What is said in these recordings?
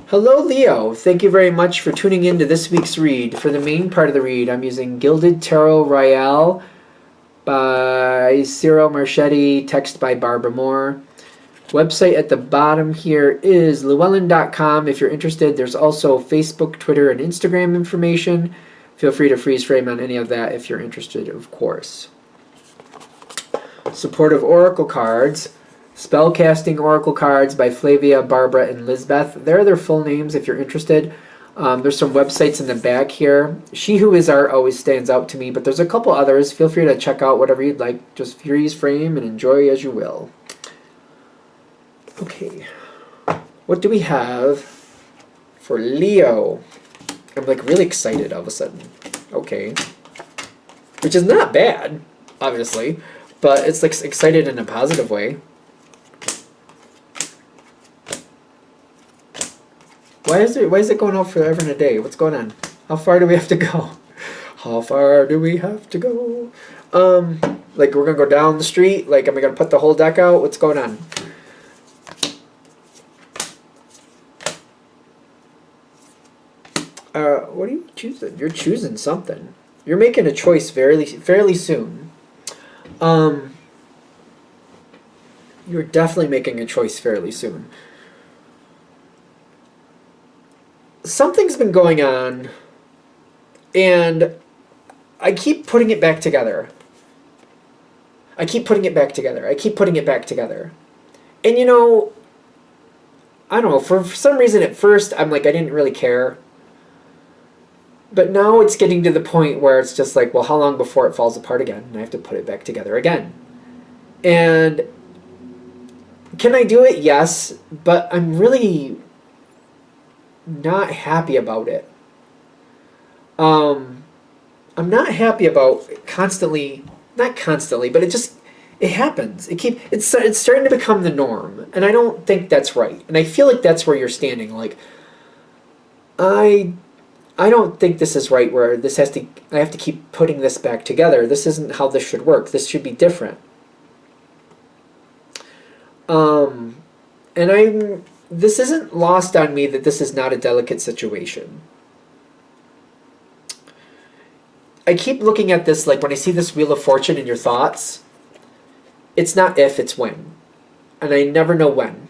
Hello, Leo. Thank you very much for tuning in to this week's read. For the main part of the read, I'm using Gilded Tarot Royale by Cyril Marchetti, text by Barbara Moore. Website at the bottom here is llewellyn.com. If you're interested, there's also Facebook, Twitter, and Instagram information. Feel free to freeze frame on any of that if you're interested, of course. Supportive Oracle cards. Spellcasting Oracle cards by Flavia, Barbara, and Lizbeth. There are their full names if you're interested. There's some websites in the back here. She Who Is Art always stands out to me, but there's a couple others. Feel free to check out whatever you'd like. Just freeze frame and enjoy as you will. Okay. What do we have for Leo? I'm like really excited all of a sudden. Okay. Which is not bad, obviously, but it's like excited in a positive way. Why is it going out forever and a day? What's going on? How far do we have to go? How far do we have to go? Like we're gonna go down the street? Like am I gonna put the whole deck out? What's going on? What are you choosing? You're choosing something. You're making a choice fairly soon. You're definitely making a choice fairly soon. Something's been going on, and I keep putting it back together. I keep putting it back together. And you know, I don't know, for some reason at first I'm like, I didn't really care. But now it's getting to the point where it's just like, well, how long before it falls apart again? And I have to put it back together again. And can I do it? Yes, but I'm really not happy about it. I'm not happy about not constantly, but it happens. It's starting to become the norm, and I don't think that's right. And I feel like that's where you're standing. Like, I don't think this is right. Where I have to keep putting this back together. This isn't how this should work. This should be different. And this isn't lost on me that this is not a delicate situation. I keep looking at this like when I see this Wheel of Fortune in your thoughts, it's not if, it's when. And I never know when.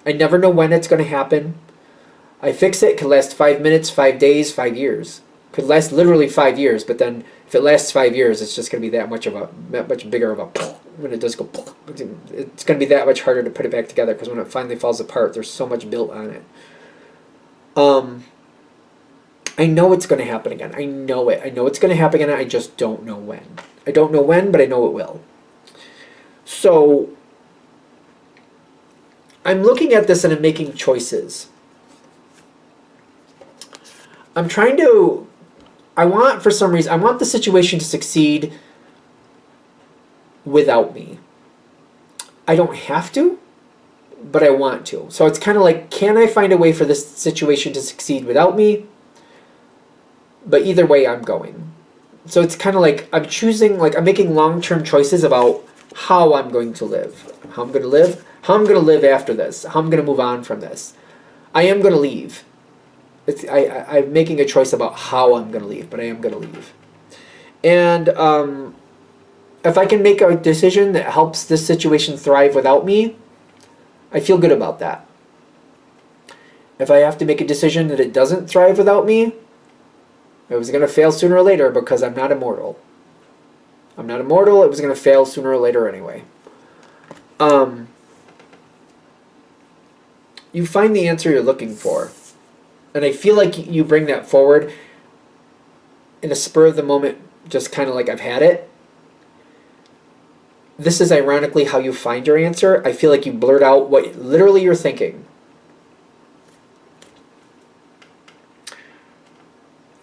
I never know when it's going to happen. I fix it, could last 5 minutes, 5 days, 5 years. Could last literally 5 years, but then if it lasts 5 years, it's just going to be that much bigger of a when it does go, it's going to be that much harder to put it back together because when it finally falls apart, there's so much built on it. I know it's going to happen again. I know it. I know it's going to happen again. I just don't know when. I don't know when, but I know it will. So I'm looking at this and I'm making choices. I want the situation to succeed without me. I don't have to, but I want to. So it's kind of like, can I find a way for this situation to succeed without me? But either way, I'm going. So it's kind of like I'm making long-term choices about how I'm going to live. How I'm going to live after this. How I'm going to move on from this. I am going to leave. I'm making a choice about how I'm going to leave, but I am going to leave. And if I can make a decision that helps this situation thrive without me, I feel good about that. If I have to make a decision that it doesn't thrive without me, it was going to fail sooner or later because I'm not immortal. I'm not immortal. It was going to fail sooner or later anyway. You find the answer you're looking for. And I feel like you bring that forward in a spur of the moment, just kind of like I've had it. This is ironically how you find your answer. I feel like you blurt out what literally you're thinking.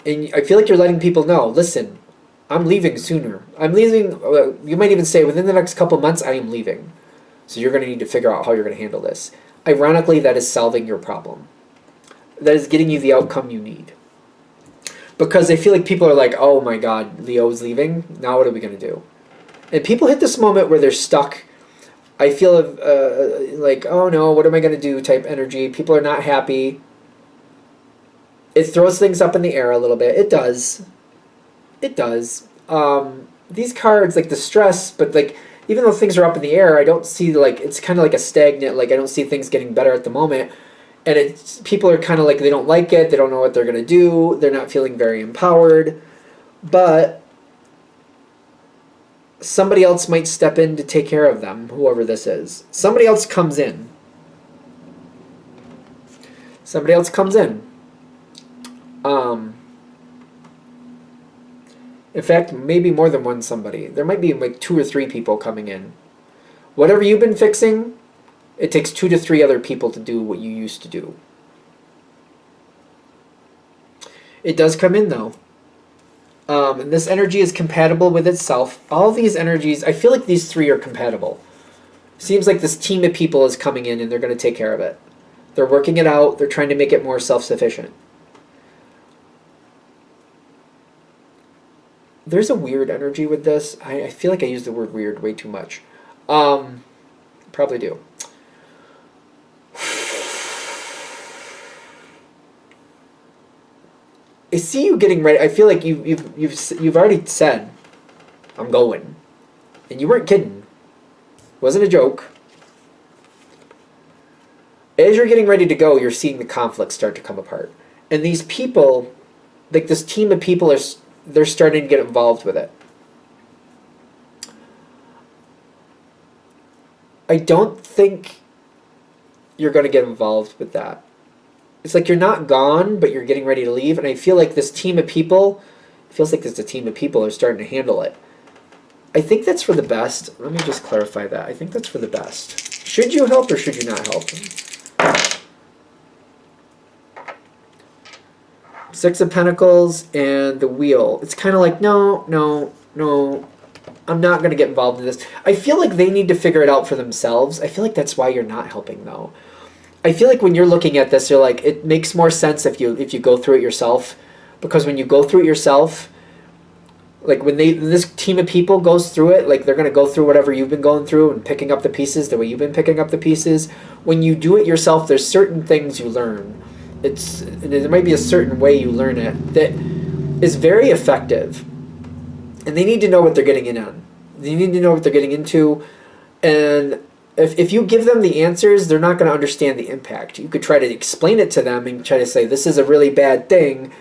And I feel like you're letting people know, listen, I'm leaving sooner. I'm leaving, you might even say within the next couple months, I am leaving. So you're going to need to figure out how you're going to handle this. Ironically, that is solving your problem. That is getting you the outcome you need. Because I feel like people are like, oh my God, Leo's leaving. Now what are we going to do? And people hit this moment where they're stuck. I feel like, oh no, what am I going to do type energy. People are not happy. It throws things up in the air a little bit. It does. It does. These cards, like the stress, but like even though things are up in the air, I don't see like it's kind of like a stagnant. Like I don't see things getting better at the moment, and it's people are kind of like they don't like it. They don't know what they're gonna do. They're not feeling very empowered, but somebody else might step in to take care of them. Whoever this is, somebody else comes in. Somebody else comes in. In fact, maybe more than one somebody. There might be like 2 or 3 people coming in. Whatever you've been fixing, it takes 2 to 3 other people to do what you used to do. It does come in though. And this energy is compatible with itself. All these energies, I feel like these 3 are compatible. Seems like this team of people is coming in and they're going to take care of it. They're working it out. They're trying to make it more self-sufficient. There's a weird energy with this. I feel like I use the word weird way too much. Probably do. I see you getting ready. I feel like you've already said, "I'm going," and you weren't kidding. It wasn't a joke. As you're getting ready to go, you're seeing the conflict start to come apart, and these people, like this team of people, they're starting to get involved with it. I don't think you're going to get involved with that. It's like you're not gone, but you're getting ready to leave. And I feel like this team of people, it feels like there's a team of people are starting to handle it. I think that's for the best. Let me just clarify that. I think that's for the best. Should you help or should you not help? 6 of Pentacles and the Wheel. It's kind of like, no, I'm not going to get involved in this. I feel like they need to figure it out for themselves. I feel like that's why you're not helping, though. I feel like when you're looking at this, you're like, it makes more sense if you go through it yourself. Because when you go through it yourself, like when this team of people goes through it, like they're going to go through whatever you've been going through and picking up the pieces the way you've been picking up the pieces. When you do it yourself, there's certain things you learn. There might be a certain way you learn it that is very effective. And they need to know what they're getting in on. They need to know what they're getting into. And if you give them the answers, they're not going to understand the impact. You could try to explain it to them and try to say, this is a really bad thing.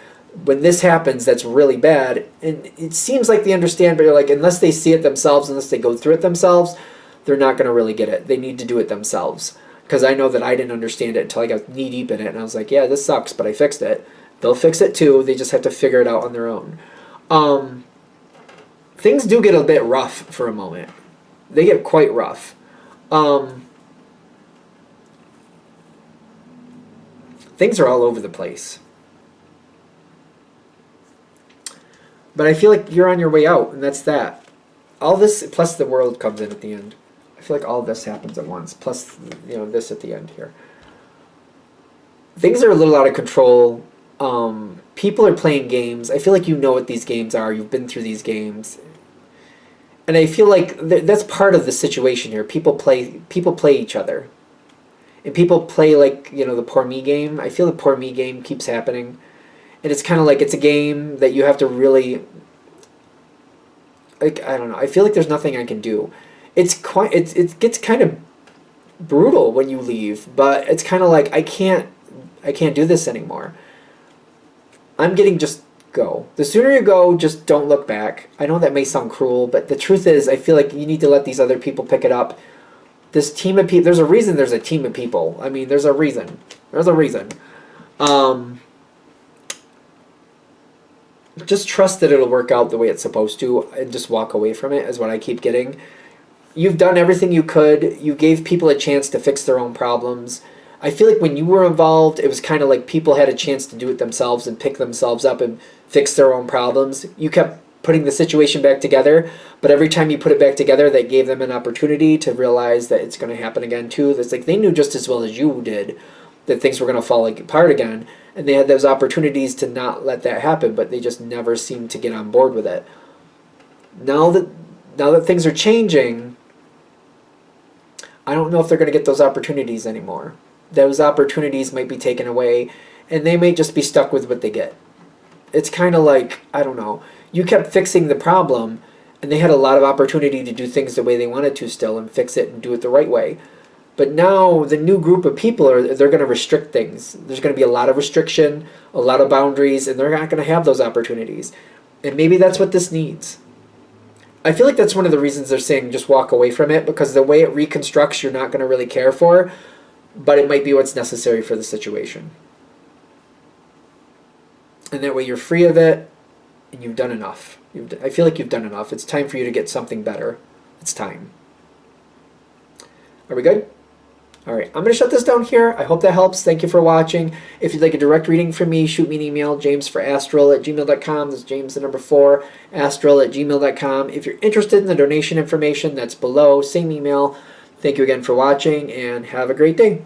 When this happens, that's really bad. And it seems like they understand, but you're like, unless they see it themselves, unless they go through it themselves, they're not going to really get it. They need to do it themselves. Because I know that I didn't understand it until I got knee-deep in it. And I was like, yeah, this sucks, but I fixed it. They'll fix it too. They just have to figure it out on their own. Things do get a bit rough for a moment. They get quite rough. Things are all over the place. But I feel like you're on your way out, and that's that. All this, plus the world comes in at the end. I feel like all this happens at once, plus this at the end here. Things are a little out of control. People are playing games. I feel like you know what these games are. You've been through these games. And I feel like that's part of the situation here. People play each other. And people play like, the poor me game. I feel the poor me game keeps happening. And it's kind of like it's a game that you have to really, like, I don't know. I feel like there's nothing I can do. It gets kind of brutal when you leave, but it's kind of like I can't do this anymore. I'm getting just go. The sooner you go, just don't look back. I know that may sound cruel, but the truth is I feel like you need to let these other people pick it up. This team of people, there's a reason there's a team of people. I mean, there's a reason. Just trust that it'll work out the way it's supposed to and just walk away from it is what I keep getting. You've done everything you could. You gave people a chance to fix their own problems. I feel like when you were involved, it was kind of like people had a chance to do it themselves and pick themselves up and fix their own problems. You kept putting the situation back together, but every time you put it back together, that gave them an opportunity to realize that it's going to happen again too. It's like they knew just as well as you did that things were going to fall apart again, and they had those opportunities to not let that happen, but they just never seemed to get on board with it. Now that things are changing, I don't know if they're going to get those opportunities anymore. Those opportunities might be taken away, and they may just be stuck with what they get. It's kind of like, I don't know, you kept fixing the problem, and they had a lot of opportunity to do things the way they wanted to still and fix it and do it the right way. But now the new group of people they're going to restrict things. There's going to be a lot of restriction, a lot of boundaries, and they're not going to have those opportunities. And maybe that's what this needs. I feel like that's one of the reasons they're saying just walk away from it, because the way it reconstructs you're not going to really care for, but it might be what's necessary for the situation. And that way you're free of it, and you've done enough. I feel like you've done enough. It's time for you to get something better. It's time. Are we good? All right, I'm going to shut this down here. I hope that helps. Thank you for watching. If you'd like a direct reading from me, shoot me an email, jamesforastral@gmail.com. That's James, the number 4, astral@gmail.com. If you're interested in the donation information, that's below. Same email. Thank you again for watching, and have a great day.